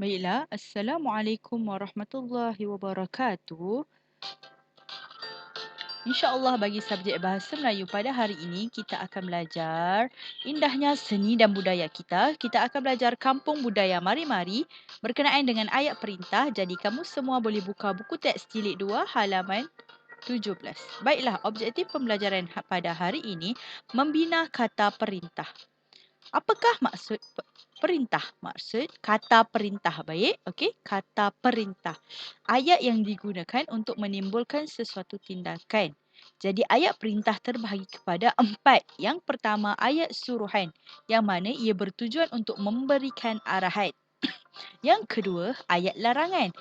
Baiklah, Assalamualaikum warahmatullahi wabarakatuh. InsyaAllah bagi subjek Bahasa Melayu pada hari ini, kita akan belajar indahnya seni dan budaya kita. Kita akan belajar Kampung Budaya Mari-Mari berkenaan dengan ayat perintah. Jadi kamu semua boleh buka buku teks jilid 2 halaman 17. Baiklah, objektif pembelajaran pada hari ini membina kata perintah. Apakah maksud perintah? Maksud kata perintah. Baik, okey. Kata perintah. Ayat yang digunakan untuk menimbulkan sesuatu tindakan. Jadi ayat perintah terbahagi kepada 4. Yang pertama ayat suruhan yang mana ia bertujuan untuk memberikan arahan. Yang kedua ayat larangan.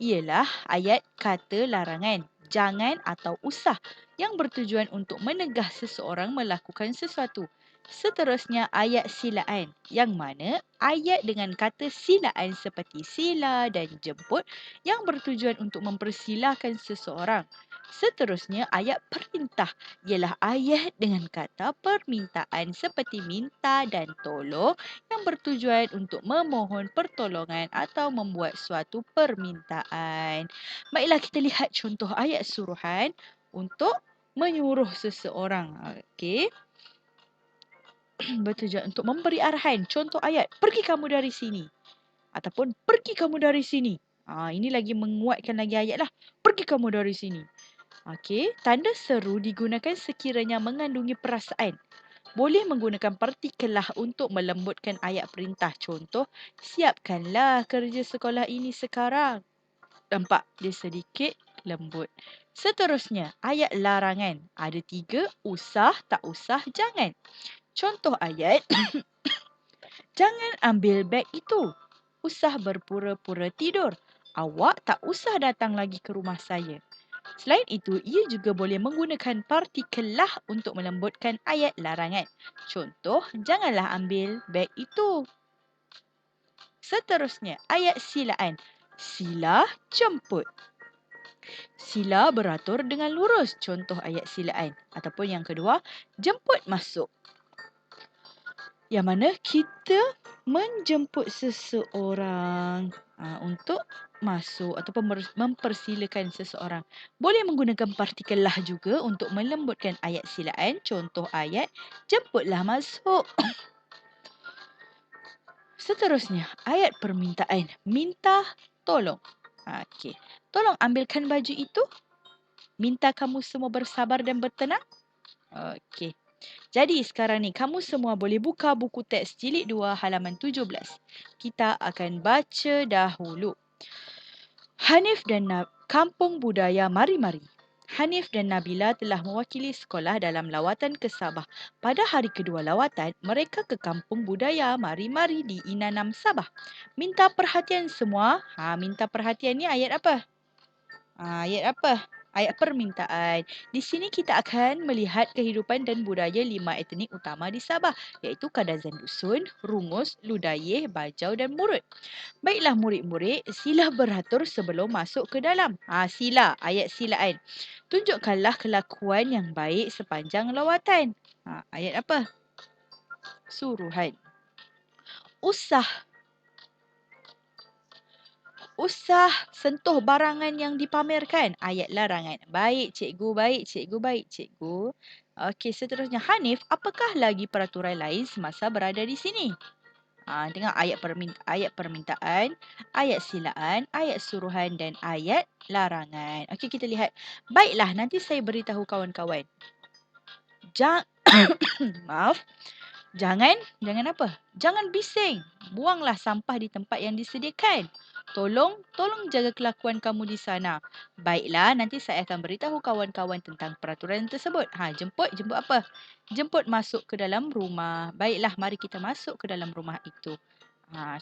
Ialah ayat kata larangan. Jangan atau usah yang bertujuan untuk menegah seseorang melakukan sesuatu. Seterusnya ayat silaan yang mana ayat dengan kata silaan seperti sila dan jemput yang bertujuan untuk mempersilahkan seseorang. Seterusnya ayat perintah ialah ayat dengan kata permintaan seperti minta dan tolong yang bertujuan untuk memohon pertolongan atau membuat suatu permintaan. Baiklah kita lihat contoh ayat suruhan untuk menyuruh seseorang. Okey. Bertujuan untuk memberi arahan. Contoh ayat, pergi kamu dari sini. Ataupun pergi kamu dari sini. Ini lagi menguatkan lagi ayat lah. Pergi kamu dari sini. Okey, tanda seru digunakan sekiranya mengandungi perasaan. Boleh menggunakan partikel lah untuk melembutkan ayat perintah. Contoh, siapkanlah kerja sekolah ini sekarang. Nampak dia sedikit lembut. Seterusnya, ayat larangan. Ada 3, usah, tak usah, jangan. Contoh ayat, jangan ambil beg itu. Usah berpura-pura tidur. Awak tak usah datang lagi ke rumah saya. Selain itu, ia juga boleh menggunakan partikel lah untuk melembutkan ayat larangan. Contoh, janganlah ambil beg itu. Seterusnya, ayat silaan. Sila jemput. Sila beratur dengan lurus. Contoh ayat silaan. Ataupun yang kedua, jemput masuk. Yang mana kita menjemput seseorang untuk masuk ataupun mempersilakan seseorang. Boleh menggunakan partikel lah juga untuk melembutkan ayat silaan. Contoh ayat, jemputlah masuk. Seterusnya, ayat permintaan. Minta tolong. Okey. Tolong ambilkan baju itu. Minta kamu semua bersabar dan bertenang. Okey. Jadi sekarang ni kamu semua boleh buka buku teks jilid 2 halaman 17. Kita akan baca dahulu. Hanif dan Kampung Budaya Mari-Mari. Hanif dan Nabila telah mewakili sekolah dalam lawatan ke Sabah. Pada hari kedua lawatan, mereka ke Kampung Budaya Mari-Mari di Inanam, Sabah. Minta perhatian semua. Minta perhatian ni ayat apa? Ayat apa? Ayat permintaan. Di sini kita akan melihat kehidupan dan budaya 5 etnik utama di Sabah, iaitu Kadazan Dusun, Rungus, Ludayeh, Bajau dan Murut. Baiklah murid-murid, sila beratur sebelum masuk ke dalam. Sila, ayat silaan. Tunjukkanlah kelakuan yang baik sepanjang lawatan. Ayat apa? Suruhan. Usah sentuh barangan yang dipamerkan. Ayat larangan. Baik cikgu, baik cikgu, baik cikgu. Okey, seterusnya Hanif, apakah lagi peraturan lain semasa berada di sini? Tengok ayat permintaan, ayat silaan, ayat suruhan dan ayat larangan. Okey, kita lihat. Baiklah, nanti saya beritahu kawan-kawan. Maaf. Jangan apa? Jangan bising. Buanglah sampah di tempat yang disediakan. Tolong jaga kelakuan kamu di sana. Baiklah, nanti saya akan beritahu kawan-kawan tentang peraturan tersebut. Jemput apa? Jemput masuk ke dalam rumah. Baiklah, mari kita masuk ke dalam rumah itu.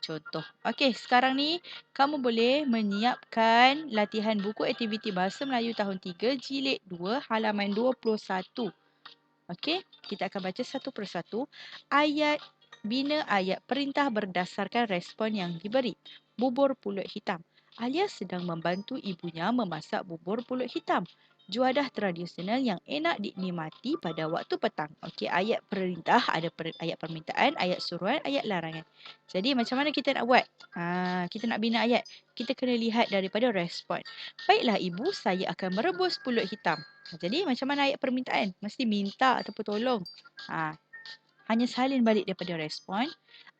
Contoh. Okey, sekarang ni kamu boleh menyiapkan latihan buku aktiviti Bahasa Melayu tahun 3 jilid 2 halaman 21. Okey, kita akan baca satu persatu. Bina ayat perintah berdasarkan respon yang diberi. Bubur pulut hitam. Alia sedang membantu ibunya memasak bubur pulut hitam. Juadah tradisional yang enak dinikmati pada waktu petang. Okey, ayat perintah, ada ayat permintaan, ayat suruhan, ayat larangan. Jadi macam mana kita nak buat? Kita nak bina ayat. Kita kena lihat daripada respon. Baiklah ibu, saya akan merebus pulut hitam. Jadi macam mana ayat permintaan? Mesti minta ataupun tolong. Hanya salin balik daripada respon.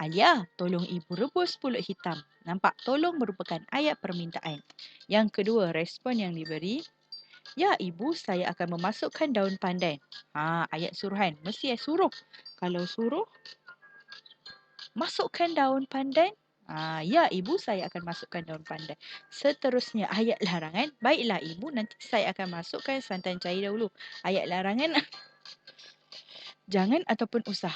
Alia, tolong ibu rebus pulut hitam. Nampak? Tolong merupakan ayat permintaan. Yang kedua, respon yang diberi. Ya ibu, saya akan memasukkan daun pandan. Ayat suruhan. Mesti suruh. Kalau suruh, masukkan daun pandan. Ya ibu, saya akan masukkan daun pandan. Seterusnya ayat larangan. Baiklah ibu, nanti saya akan masukkan santan cair dahulu. Ayat larangan. Jangan ataupun usah.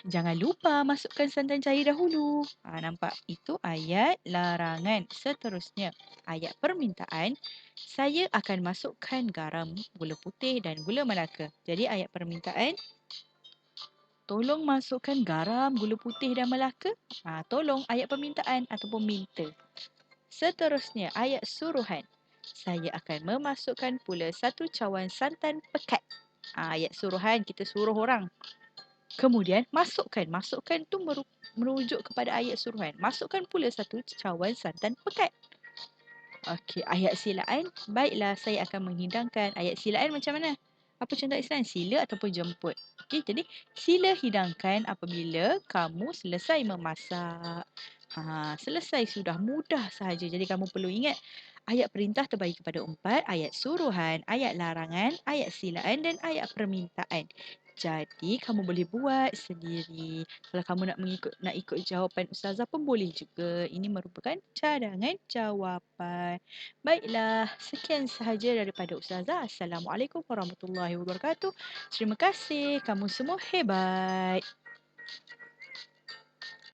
Jangan lupa masukkan santan cair dahulu. Nampak? Itu ayat larangan. Seterusnya, ayat permintaan. Saya akan masukkan garam, gula putih dan gula melaka. Jadi ayat permintaan, tolong masukkan garam, gula putih dan melaka. Tolong ayat permintaan ataupun minta. Seterusnya, ayat suruhan. Saya akan memasukkan pula 1 cawan santan pekat. Ayat suruhan, kita suruh orang. Kemudian masukkan. Masukkan tu merujuk kepada ayat suruhan. Masukkan pula 1 cawan santan pekat. Okey, ayat silaan. Baiklah, saya akan menghidangkan. Ayat silaan macam mana? Apa contoh silaan? Sila ataupun jemput. Okey, jadi sila hidangkan apabila kamu selesai memasak. Selesai sudah, mudah sahaja. Jadi kamu perlu ingat ayat perintah terbagi kepada 4, ayat suruhan, ayat larangan, ayat silaan dan ayat permintaan. Jadi kamu boleh buat sendiri. Kalau kamu nak ikut jawapan ustazah pun boleh juga. Ini merupakan cadangan jawapan. Baiklah, sekian sahaja daripada ustazah. Assalamualaikum warahmatullahi wabarakatuh. Terima kasih. Kamu semua hebat.